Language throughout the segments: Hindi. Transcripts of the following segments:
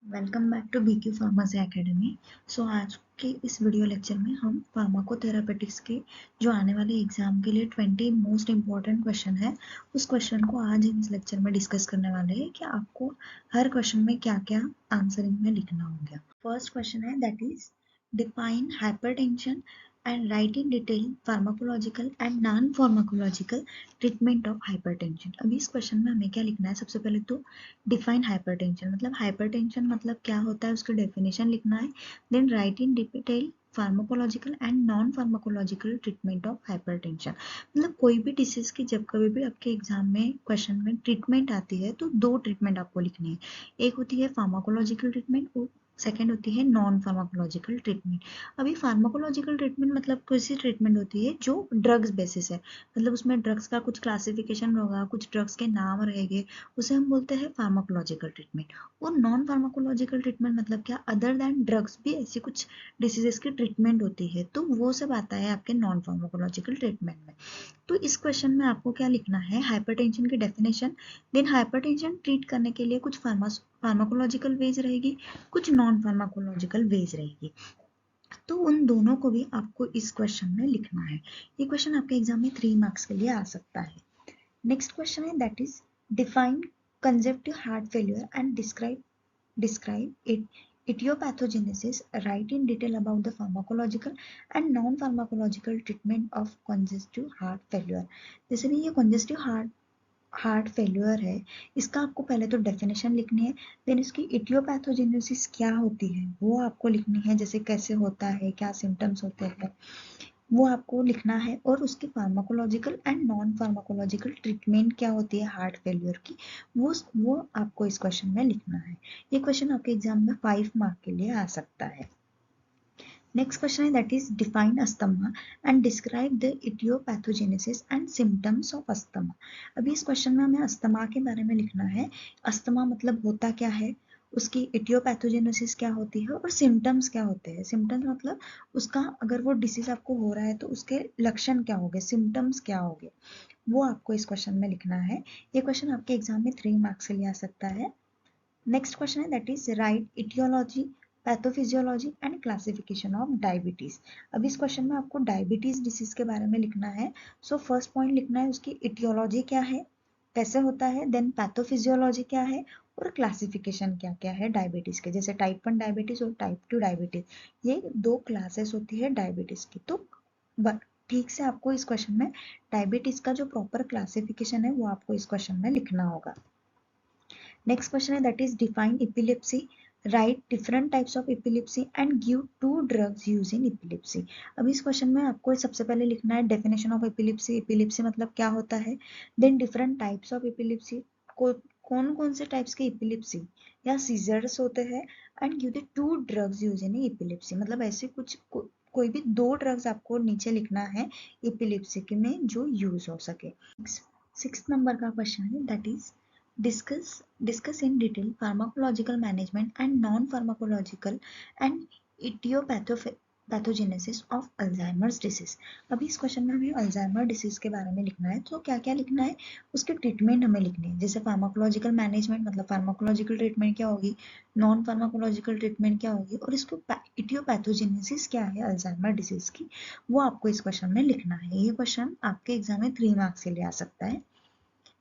Welcome back to BQ pharmacy academy. So आज के इस वीडियो लेक्चर में हम फार्माकोथेरापेटिक्स के जो आने वाले एग्जाम के लिए 20 मोस्ट इंपॉर्टेंट क्वेश्चन है उस क्वेश्चन को आज हम इस लेक्चर में डिस्कस करने वाले हैं कि आपको हर क्वेश्चन में क्या क्या आंसरिंग में लिखना होगा। फर्स्ट क्वेश्चन है that is define hypertension and write in detail pharmacological and non-pharmacological treatment of hypertension। अभी इस क्वेश्चन में हमें क्या लिखना है? सबसे पहले तो डिफाइन हाइपरटेंशन मतलब हाइपरटेंशन मतलब क्या होता है उसकी डेफिनेशन लिखना है। Then write in detail pharmacological and non pharmacological treatment of hypertension मतलब कोई भी डिसीज की जब कभी भी आपके एग्जाम में क्वेश्चन में ट्रीटमेंट आती है तो दो ट्रीटमेंट आपको लिखनी है। एक होती है फार्माकोलॉजिकल ट्रीटमेंट और सेकेंड होती है नॉन फार्माकोलॉजिकल ट्रीटमेंट। अभी फार्माकोलॉजिकल ट्रीटमेंट मतलब कैसी ट्रीटमेंट होती है जो ड्रग्स बेसिस है, मतलब उसमें ड्रग्स का कुछ क्लासिफिकेशन होगा, कुछ ड्रग्स के नाम रहेंगे, उसे हम बोलते हैं फार्माकोलॉजिकल ट्रीटमेंट। और नॉन फार्माकोलॉजिकल ट्रीटमेंट मतलब क्या, अदर देन ड्रग्स भी ऐसी कुछ डिसीजेस की ट्रीटमेंट होती है, तो वो सब आता है आपके नॉन फार्माकोलॉजिकल ट्रीटमेंट में। तो इस क्वेश्चन में आपको क्या लिखना है? हाइपरटेंशन की डेफिनेशन, देन हाइपरटेंशन ट्रीट करने के लिए कुछ फार्माकोलॉजिकल वेज रहेगी, कुछ नॉन फार्माकोलॉजिकल वेज रहेगी। तो उन दोनों को भी आपको इस क्वेश्चन में लिखना है। ये क्वेश्चन आपके एग्जाम में 3 मार्क्स के लिए आ सकता है। नेक्स्ट क्वेश्चन है that is define conjunctive heart failure and describe it etiopathogenesis, write in detail about the pharmacological and non-pharmacological treatment of congestive heart failure। जैसे भी ये congestive हार्ट फेल्यूर है, इसका आपको पहले तो डेफिनेशन लिखनी है, देन इसकी इटियोपैथोजेनेसिस क्या होती है वो आपको लिखनी है, जैसे कैसे होता है, क्या सिम्टम्स होते हैं वो आपको लिखना है, और उसकी pharmacological and non pharmacological treatment क्या होती है हार्ट फेल्यूर की, वो आपको इस क्वेश्चन में लिखना है। ये क्वेश्चन आपके एग्जाम में 5 मार्क के लिए आ सकता है। नेक्स्ट क्वेश्चन है that is define asthma and describe the aetiopathogenesis and symptoms of asthma. अभी इस क्वेश्चन में हमें अस्थमा के बारे में लिखना है। अस्थमा मतलब होता क्या है, उसकी इटियोपैथोजेनेसिस क्या होती है और सिम्टम्स क्या होते हैं। सिम्टम्स मतलब उसका अगर वो डिसीज आपको हो रहा है तो उसके लक्षण क्या होंगे, सिम्टम्स क्या होंगे, वो आपको इस क्वेश्चन में लिखना है। ये क्वेश्चन आपके एग्जाम में 3 मार्क्स के लिए आ सकता है। नेक्स्ट क्वेश्चन है that is write etiology pathophysiology and classification of diabetes. अभी इस क्वेश्चन में आपको डायबिटीज डिसीज के बारे में लिखना है। सो फर्स्ट पॉइंट लिखना है उसकी इटियोलॉजी क्या है, कैसे होता है, देन पैथोफिजियोलॉजी क्या है और क्लासिफिकेशन क्या क्या है डायबिटीज के, जैसे टाइप 1 डायबिटीज और टाइप 2 डायबिटीज, ये दो क्लासेस होती है डायबिटीज की। तो ठीक से आपको इस क्वेश्चन में डायबिटीज का जो प्रॉपर क्लासिफिकेशन है वो आपको इस क्वेश्चन में लिखना होगा। नेक्स्ट क्वेश्चन है that is define epilepsy, right different types of epilepsy and give 2 drugs use in epilepsy. अभी इस क्वेश्चन में आपको सबसे पहले लिखना है डेफिनेशन ऑफ एपिलेप्सी, एपिलेप्सी मतलब क्या होता है, then different types of epilepsy, कौन कौन से टाइप्स के एपिलेप्सी या सीजर्स होते हैं, and give the 2 drugs use in epilepsy मतलब ऐसे कुछ कोई भी 2 ड्रग्स आपको नीचे लिखना है एपिलेप्सी के में जो यूज हो सके। 6 नंबर का क्वेश्चन है that is discuss in detail pharmacological management and non-pharmacological and aetiopathogenesis of Alzheimer's disease. अभी इस क्वेश्चन में हमें अल्जाइमर डिसीज के बारे में लिखना है, तो क्या क्या लिखना है, उसके ट्रीटमेंट हमें लिखनी है, जैसे फार्माकोलॉजिकल मैनेजमेंट मतलब फार्माकोलॉजिकल ट्रीटमेंट क्या होगी, नॉन फार्माकोलॉजिकल ट्रीटमेंट क्या होगी, और इसको इटियोपैथोजेनेसिस क्या है अल्जाइमर डिसीज की, वो आपको इस क्वेश्चन में लिखना है। ये क्वेश्चन आपके एग्जाम में 3 मार्क्स के लिए आ सकता है।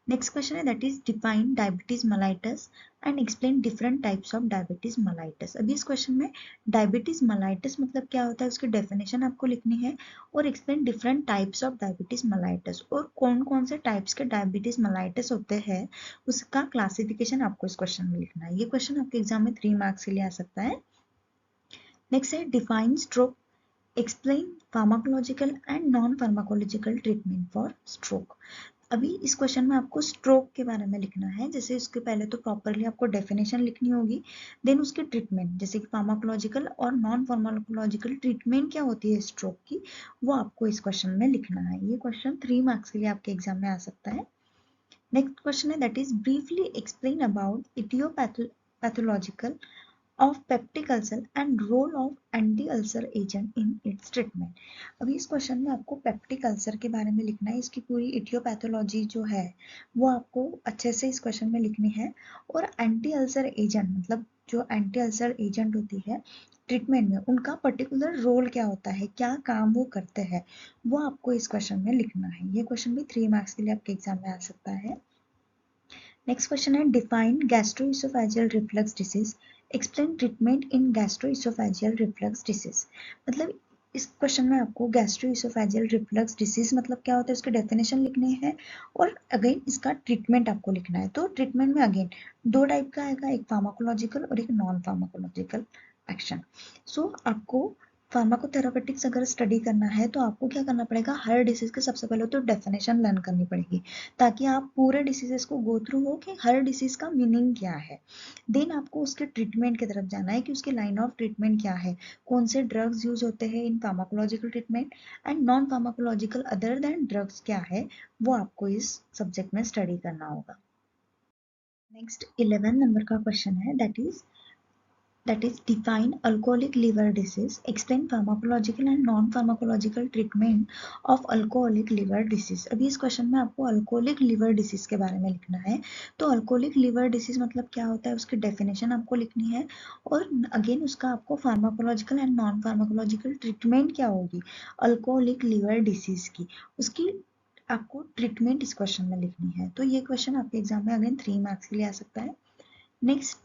नेक्स्ट क्वेश्चन है that is define diabetes mellitus and explain different types of diabetes mellitus. अभी इस क्वेश्चन में डायबिटीज मलाइटस मतलब क्या होता है उसकी डेफिनेशन आपको लिखनी है, और explain different types of diabetes mellitus, और कौन कौन से टाइप्स के डायबिटीज मलाइटस होते हैं उसका क्लासिफिकेशन आपको इस क्वेश्चन में लिखना है। ये क्वेश्चन आपके एग्जाम में 3 मार्क्स के लिए आ सकता है। नेक्स्ट है define stroke, explain pharmacological and non pharmacological treatment for stroke. अभी इस क्वेश्चन में आपको स्ट्रोक के बारे में लिखना है, जैसे इसके पहले तो प्रॉपरली आपको डेफिनेशन लिखनी होगी, देन उसके ट्रीटमेंट जैसे कि फार्माकोलॉजिकल और नॉन फार्माकोलॉजिकल ट्रीटमेंट क्या होती है स्ट्रोक की, वो आपको इस क्वेश्चन में लिखना है। ये क्वेश्चन 3 मार्क्स के लिए आपके एग्जाम में आ सकता है। नेक्स्ट क्वेश्चन है that is briefly explain about aetiopathological of peptic ulcer and role of anti-ulcer agent in its treatment। अभी इस क्वेश्चन में आपको पेप्टिक अल्सर के बारे में लिखना है, इसकी पूरी इटियोपैथोलॉजी जो है वो आपको अच्छे से इस क्वेश्चन में लिखनी है, और एंटी अल्सर एजेंट मतलब जो एंटी अल्सर एजेंट होती है ट्रीटमेंट में, उनका पर्टिकुलर रोल क्या होता है, क्या काम वो करते हैं, वो आपको इस क्वेश्चन में लिखना है। ये क्वेश्चन भी 3 मार्क्स के लिए आपके एग्जाम में आ सकता है। नेक्स्ट क्वेश्चन है define gastroesophageal reflux disease, explain treatment इन गैस्ट्रोइसोफेजियल रिफ्लक्स डिसीज। मतलब इस क्वेश्चन में आपको गैस्ट्रोइसोफेजियल रिफ्लक्स डिसीज मतलब क्या होता है उसके डेफिनेशन लिखने हैं और अगेन इसका ट्रीटमेंट आपको लिखना है। तो ट्रीटमेंट में अगेन 2 टाइप का आएगा, एक फार्माकोलॉजिकल और एक नॉन फार्माकोलॉजिकल एक्शन। सो आपको फार्माकोथेरापेटिक्स अगर स्टडी करना है तो आपको क्या करना पड़ेगा, हर डिसीज के सबसे पहले तो डेफिनेशन लर्न करनी पड़ेगी ताकि आप पूरे डिसीजेस को गो थ्रू हो कि हर डिसीज का मीनिंग क्या है। देन आपको उसके ट्रीटमेंट की तरफ जाना है कि उसकी लाइन ऑफ ट्रीटमेंट क्या है, कौन से ड्रग्स यूज होते हैं in pharmacological treatment and non pharmacological other than drugs क्या है, वो आपको इस सब्जेक्ट में स्टडी करना होगा। नेक्स्ट 11 नंबर का क्वेश्चन है that is define alcoholic liver disease, explain pharmacological and non pharmacological treatment of alcoholic liver disease। अभी इस क्वेश्चन में आपको अल्कोहलिक लिवर डिसीज के बारे में लिखना है। तो अल्कोहलिक लिवर डिसीज मतलब क्या होता है उसकी डेफिनेशन आपको लिखनी है और अगेन उसका आपको pharmacological and non pharmacological treatment क्या होगी अल्कोहलिक लिवर डिसीज की, उसकी आपको ट्रीटमेंट इस क्वेश्चन में लिखनी है। तो ये क्वेश्चन आपके एग्जाम में अगेन 3 मार्क्स के लिए आ सकता है। Next,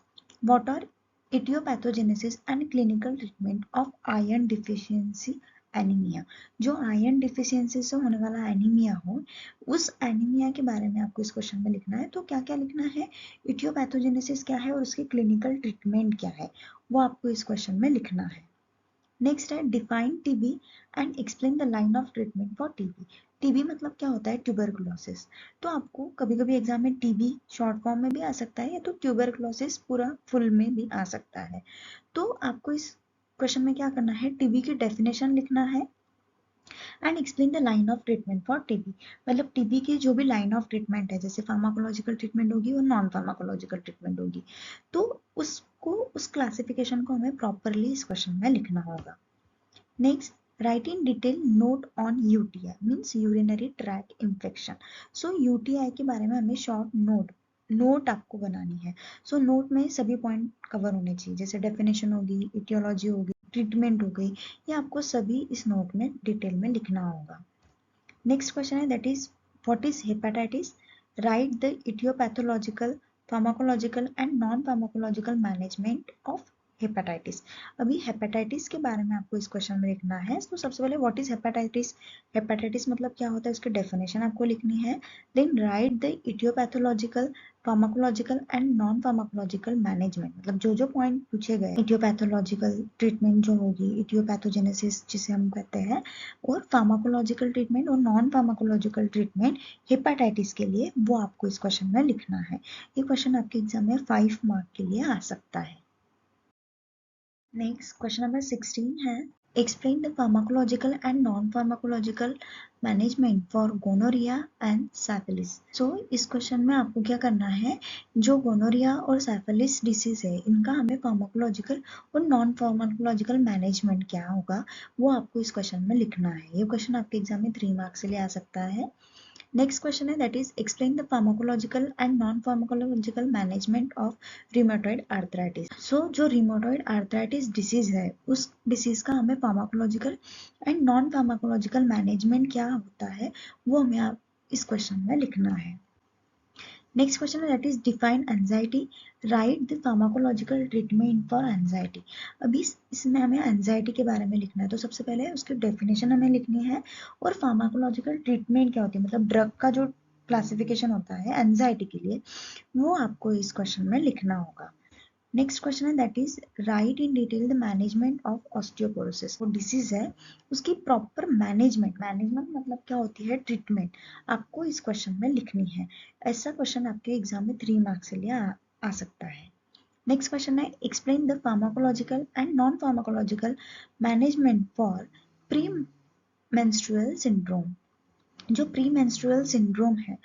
what are etiopathogenesis and clinical treatment of iron deficiency anaemia. जो आयरन डिफिशियंसी से होने वाला एनीमिया हो, उस एनीमिया के बारे में आपको इस क्वेश्चन में लिखना है। तो क्या क्या लिखना है, इटियोपैथोजेनेसिस क्या है और उसकी क्लिनिकल ट्रीटमेंट क्या है, वो आपको इस क्वेश्चन में लिखना है। नेक्स्ट है define TB and explain the line of treatment for TB. TB मतलब क्या होता है, ट्यूबरकुलोसिस। तो आपको कभी कभी एग्जाम में टीबी शॉर्ट फॉर्म में भी आ सकता है या तो ट्यूबरकुलोसिस पूरा फुल में भी आ सकता है। तो आपको इस क्वेश्चन में क्या करना है, टीबी की डेफिनेशन लिखना है and explain the line of treatment for TB. मतलब टीबी की जो भी लाइन ऑफ ट्रीटमेंट है, जैसे फार्माकोलॉजिकल ट्रीटमेंट होगी और नॉन फार्माकोलॉजिकल ट्रीटमेंट होगी, तो उसको उस क्लासिफिकेशन को हमें प्रॉपरली इस क्वेश्चन में लिखना होगा। Next, right in detail note on UTI means urinary track infection. So UTI के बारे में हमें शॉर्ट नोट आपको बनानी है। सो नोट में सभी पॉइंट कवर होने चाहिए, जैसे डेफिनेशन होगी, इटियोलॉजी होगी, ट्रीटमेंट हो गई, ये आपको सभी इस नोट में डिटेल में लिखना होगा। नेक्स्ट क्वेश्चन है that is what is hepatitis, write the aetiopathological, pharmacological and non pharmacological management of hepatitis. अभी हेपेटाइटिस के बारे में आपको इस क्वेश्चन में लिखना है। तो सबसे पहले व्हाट इज हेपेटाइटिस, हेपेटाइटिस मतलब क्या होता है उसकी डेफिनेशन आपको लिखनी है। Then write the aetiopathological, pharmacological and non pharmacological management, मतलब जो जो पॉइंट पूछे गए, इटियोपैथोलॉजिकल ट्रीटमेंट जो होगी, इटियोपैथोजेनेसिस जिसे हम कहते हैं, और फार्माकोलॉजिकल ट्रीटमेंट और नॉन फार्माकोलॉजिकल ट्रीटमेंट हेपेटाइटिस के लिए, वो आपको इस क्वेश्चन में लिखना है। ये क्वेश्चन आपके एग्जाम में 5 मार्क के लिए आ सकता है। नेक्स्ट क्वेश्चन नंबर 16 है explain the pharmacological and non pharmacological management for gonorrhoea and syphilis. So इस क्वेश्चन में आपको क्या करना है, जो गोनोरिया और सिफिलिस डिसीज है इनका हमें फार्माकोलॉजिकल और नॉन फार्माकोलॉजिकल मैनेजमेंट क्या होगा, वो आपको इस क्वेश्चन में लिखना है। ये क्वेश्चन आपके एग्जाम में 3 मार्क्स के लिए आ सकता है। नेक्स्ट क्वेश्चन है that is explain the pharmacological and non pharmacological management of rheumatoid arthritis. So जो रिमेटॉइड आर्थराइटिस डिसीज है, उस डिसीज का हमें pharmacological and non pharmacological management क्या होता है, वो हमें आप इस क्वेश्चन में लिखना है। नेक्स्ट क्वेश्चन है that is define anxiety, right the pharmacological treatment for anxiety. अभी इसमें हमें एंजाइटी के बारे में लिखना है। तो सबसे पहले उसकी डेफिनेशन हमें लिखनी है और फार्माकोलॉजिकल ट्रीटमेंट क्या होती है, मतलब ड्रग का जो क्लासिफिकेशन होता है एंजाइटी के लिए, वो आपको इस क्वेश्चन में लिखना होगा। नेक्स्ट क्वेश्चन है that is right in detail the management of osteoporosis. वो डिसीज है उसकी प्रॉपर मैनेजमेंट मतलब क्या होती है, ट्रीटमेंट आपको इस क्वेश्चन में लिखनी है। ऐसा क्वेश्चन आपके एग्जाम में 3 मार्क्स के लिए आ सकता है। नेक्स्ट क्वेश्चन है explain the pharmacological and non pharmacological management for pre menstrual syndrome. जो प्री मेंस्ट्रुअल सिंड्रोम है,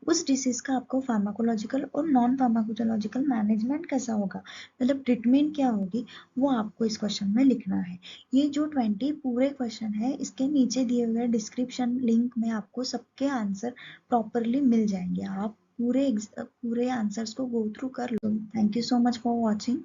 उस डिसीज का आपको फार्माकोलॉजिकल और नॉन फार्माकोलॉजिकल मैनेजमेंट कैसा होगा, मतलब ट्रीटमेंट क्या होगी, वो आपको इस क्वेश्चन में लिखना है। ये जो 20 पूरे क्वेश्चन है, इसके नीचे दिए हुए डिस्क्रिप्शन लिंक में आपको सबके आंसर प्रॉपरली मिल जाएंगे। आप पूरे आंसर्स को गो थ्रू कर लो। Thank you so much for watching.